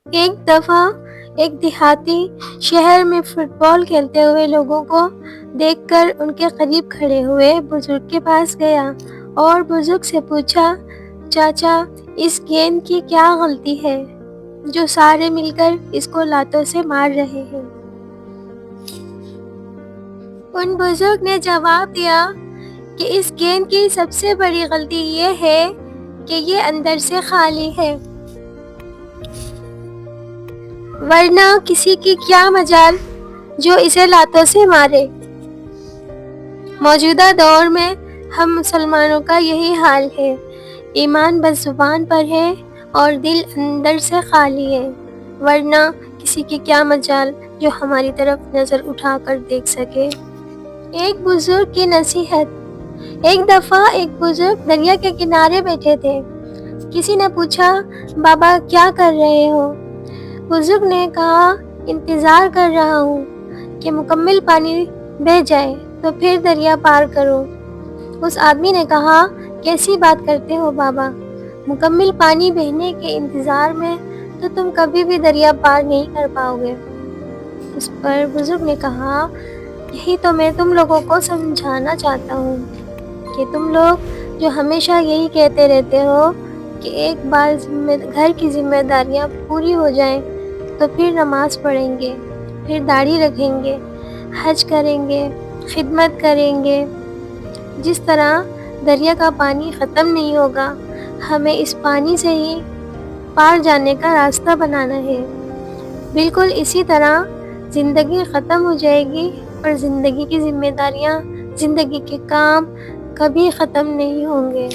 ایک دفعہ ایک دیہاتی شہر میں فٹ بال کھیلتے ہوئے لوگوں کو دیکھ کر ان کے قریب کھڑے ہوئے بزرگ کے پاس گیا اور بزرگ سے پوچھا، چاچا، اس گیند کی کیا غلطی ہے جو سارے مل کر اس کو لاتوں سے مار رہے ہیں؟ ان بزرگ نے جواب دیا کہ اس گیند کی سب سے بڑی غلطی یہ ہے کہ یہ اندر سے خالی ہے، ورنہ کسی کی کیا مجال جو اسے لاتوں سے مارے۔ موجودہ دور میں ہم مسلمانوں کا یہی حال ہے، ایمان بس زبان پر ہے اور دل اندر سے خالی ہے، ورنہ کسی کی کیا مجال جو ہماری طرف نظر اٹھا کر دیکھ سکے۔ ایک بزرگ کی نصیحت۔ ایک دفعہ ایک بزرگ دریا کے کنارے بیٹھے تھے۔ کسی نے پوچھا، بابا کیا کر رہے ہو؟ بزرگ نے کہا، انتظار کر رہا ہوں کہ مکمل پانی بہہ جائے تو پھر دریا پار کرو۔ اس آدمی نے کہا، کیسی بات کرتے ہو بابا، مکمل پانی بہنے کے انتظار میں تو تم کبھی بھی دریا پار نہیں کر پاؤ گے۔ اس پر بزرگ نے کہا، یہی تو میں تم لوگوں کو سمجھانا چاہتا ہوں کہ تم لوگ جو ہمیشہ یہی کہتے رہتے ہو کہ ایک بار گھر کی ذمہ داریاں پوری ہو جائیں تو پھر نماز پڑھیں گے، پھر داڑھی رکھیں گے، حج کریں گے، خدمت کریں گے، جس طرح دریا کا پانی ختم نہیں ہوگا، ہمیں اس پانی سے ہی پار جانے کا راستہ بنانا ہے۔ بالکل اسی طرح زندگی ختم ہو جائے گی اور زندگی کی ذمہ داریاں، زندگی کے کام کبھی ختم نہیں ہوں گے۔